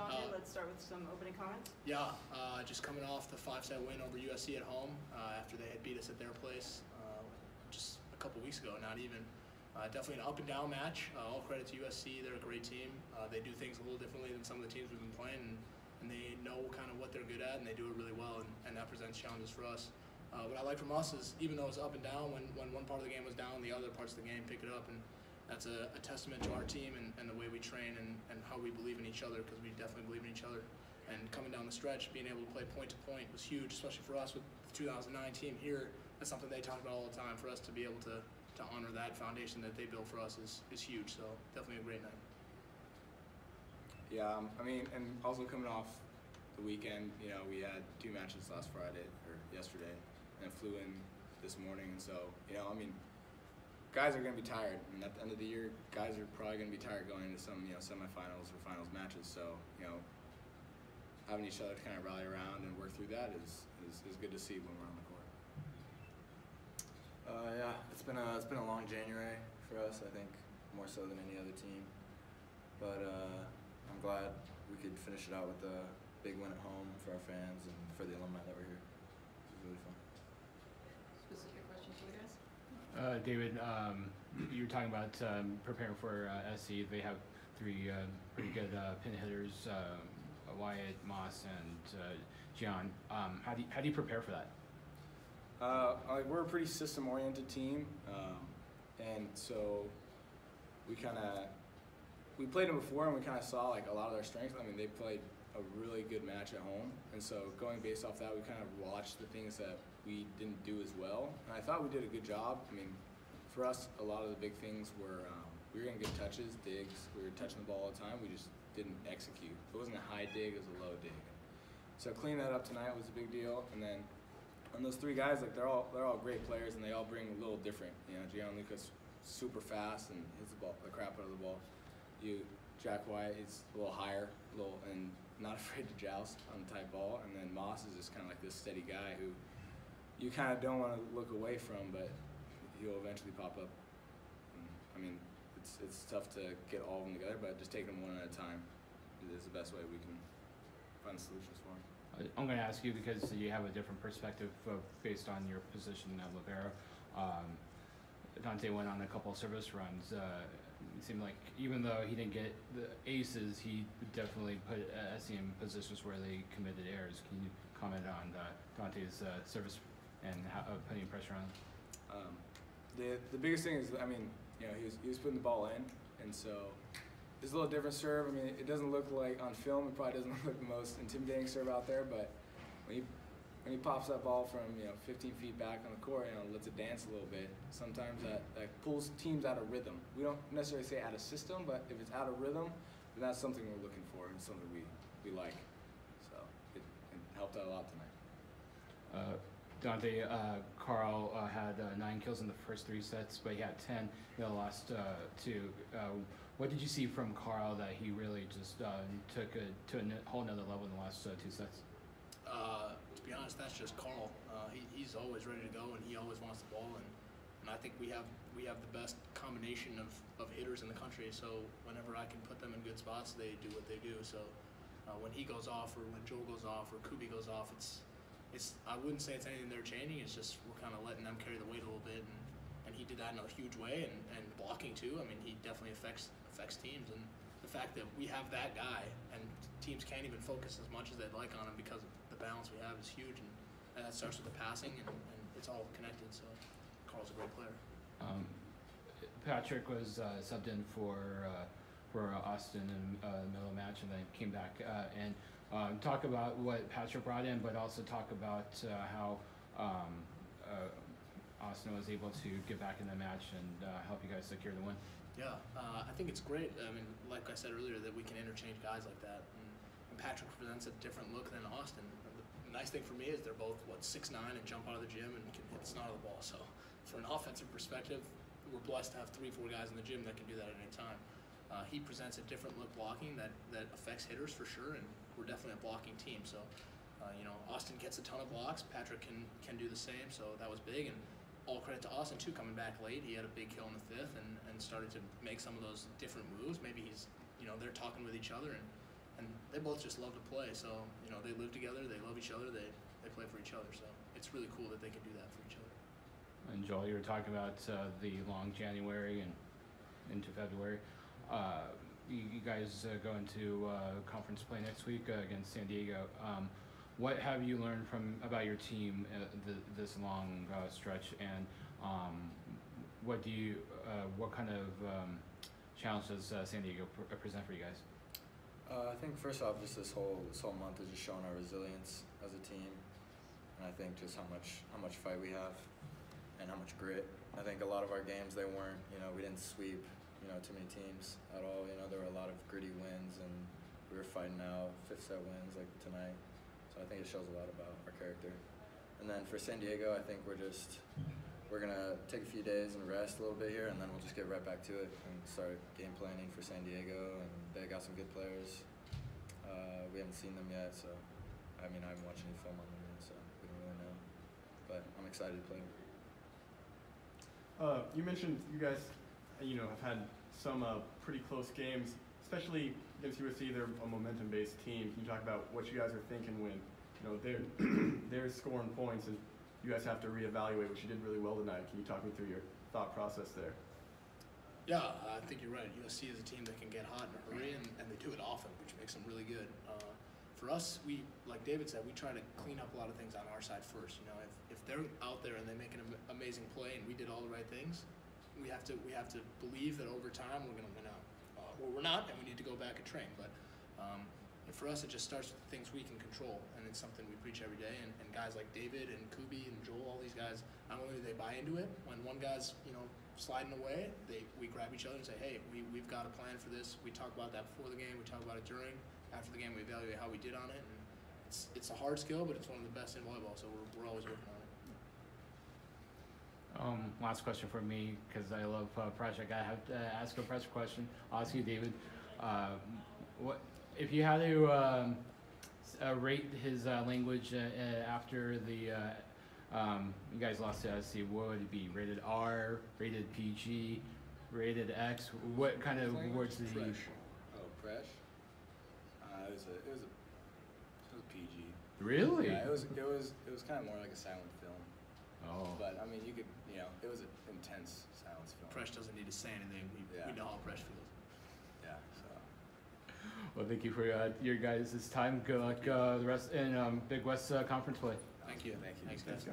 Dante, let's start with some opening comments. Yeah, just coming off the 5-set win over USC at home after they had beat us at their place just a couple weeks ago, not even. Definitely an up and down match. All credit to USC, they're a great team. They do things a little differently than some of the teams we've been playing, and they know kind of what they're good at, and they do it really well, and that presents challenges for us. What I like from us is, even though it's up and down, when one part of the game was down, the other parts of the game pick it up, and that's a testament to our team and the way we train and how we believe in each other, because we definitely believe in each other. And coming down the stretch, being able to play point to point was huge, especially for us with the 2009 team here. That's something they talk about all the time. For us to be able to honor that foundation that they built for us is huge. So definitely a great night. Yeah, I mean, and also coming off the weekend, you know, we had 2 matches last Friday or yesterday, and flew in this morning. And so, you know, I mean, guys are going to be tired. I mean, at the end of the year, guys are probably going to be tired going into some, you know, semifinals or finals matches. So, you know, having each other to kind of rally around and work through that is good to see when we're on the court. Yeah, it's been a long January for us. I think more so than any other team. But I'm glad we could finish it out with a big win at home for our fans and for the alumni that were here. It was really fun. Specific questions for the guys? David, you were talking about preparing for SC. They have 3 pretty good pin hitters, Wyatt, Moss, and Gian. How do you prepare for that? We're a pretty system-oriented team, and so we played them before, and we kind of saw like a lot of their strengths. I mean, they played a really good match at home, and so going based off that, we kind of watched the things that we didn't do as well, and I thought we did a good job. I mean, for us, a lot of the big things were we were getting good touches, digs, we were touching the ball all the time, we just didn't execute. It wasn't a high dig, it was a low dig. So cleaning that up tonight was a big deal, and then on those 3 guys, like they're all great players, and they all bring a little different. You know, Gianluca's super fast and hits the crap out of the ball. Jack Wyatt is a little higher, and not afraid to joust on the tight ball, and then Moss is just kind of like this steady guy who you kind of don't want to look away from, but he'll eventually pop up. And, I mean, it's tough to get all of them together, but just taking them one at a time is the best way we can find solutions for them. I'm going to ask you because you have a different perspective based on your position at libero. Dante went on a couple of service runs. It seemed like even though he didn't get the aces, he definitely put SC in positions where they committed errors. Can you comment on Dante's service and putting pressure on him? The biggest thing is, I mean, you know, he was putting the ball in, and so it's a little different serve. I mean, it doesn't look like on film, it probably doesn't look the most intimidating serve out there, but when he pops that ball from, you know, 15 feet back on the court, you know, lets it dance a little bit, sometimes that pulls teams out of rhythm. We don't necessarily say out of system, but if it's out of rhythm, then that's something we're looking for and something we like. So it helped out a lot tonight. Dante, Carl had 9 kills in the first 3 sets, but he had 10 in the last 2. What did you see from Carl that he really just took it to a whole nother level in the last 2 sets? To be honest, that's just Carl. He's always ready to go, and he always wants the ball. And I think we have the best combination of hitters in the country. So whenever I can put them in good spots, they do what they do. So when he goes off, or when Joel goes off, or Kubi goes off, it's I wouldn't say it's anything they're changing. It's just we're kind of letting them carry the weight a little bit, and he did that in a huge way, and blocking too. I mean, he definitely affects teams, and the fact that we have that guy and teams can't even focus as much as they'd like on him because of the balance we have is huge, and that starts with the passing, and it's all connected. So Carl's a great player. Patrick was subbed in for Austin in the middle of the match, and then came back and talk about what Patrick brought in, but also talk about how Austin was able to get back in the match and help you guys secure the win. Yeah, I think it's great. I mean, like I said earlier, that we can interchange guys like that, and Patrick presents a different look than Austin. The nice thing for me is they're both 6'9" and jump out of the gym and can hit the snot of the ball. So from an offensive perspective, we're blessed to have 3-4 guys in the gym that can do that at any time. He presents a different look blocking that affects hitters for sure, and we're definitely a blocking team. So, you know, Austin gets a ton of blocks. Patrick can do the same. So that was big, and all credit to Austin too, coming back late. He had a big kill in the 5th and started to make some of those different moves. Maybe he's, you know, they're talking with each other, and and they both just love to play. So they live together, they love each other, they play for each other. So it's really cool that they can do that for each other. And Joel, you were talking about the long January and into February. You guys go into conference play next week against San Diego. What have you learned about your team this long stretch, and what kind of challenge does San Diego present for you guys? I think first off, just this whole month is just showing our resilience as a team, and I think just how much fight we have and how much grit. I think a lot of our games, they weren't, we didn't sweep too many teams at all. There were a lot of gritty wins, and we were fighting out 5th set wins like tonight. So I think it shows a lot about our character. And then for San Diego, I think we're gonna take a few days and rest a little bit here, and then we'll just get right back to it and start game planning for San Diego. And they got some good players. We haven't seen them yet, so I haven't watched any film on them yet, so we don't really know. But I'm excited to play. You mentioned you guys, have had some pretty close games, especially against USC. They're a momentum-based team. Can you talk about what you guys are thinking when, they're scoring points and you guys have to reevaluate, which you did really well tonight? Can you talk me through your thought process there? Yeah, I think you're right. USC is a team that can get hot in a hurry, and they do it often, which makes them really good. For us, like David said, we try to clean up a lot of things on our side first. If they're out there and they make an amazing play and we did all the right things, we have to believe that over time we're going to win out. Or we're not, and we need to go back and train. But for us, it just starts with the things we can control, and it's something we preach every day. And guys like David and Kubi and Joel, all these guys, not only do they buy into it, when one guy's sliding away, we grab each other and say, hey, we've got a plan for this. We talk about that before the game. We talk about it during. After the game, we evaluate how we did on it. And it's a hard skill, but it's one of the best in volleyball. So we're always working on it. Last question for me, because I love Project. I have to ask a pressure question. I'll ask you, David. What if you had to rate his language after the you guys lost to SC? What would it be? Rated R, rated PG, rated X? What kind of words did he? Fresh. Oh, fresh. It was a PG. Really? Yeah, it was kind of more like a silent film. Oh. But you could, it was an intense silence film. Fresh doesn't need to say anything. We know how Fresh feels. Yeah. So. Well, thank you for your guys' time. Good luck the rest in Big West Conference play. Thank you. Thanks, guys.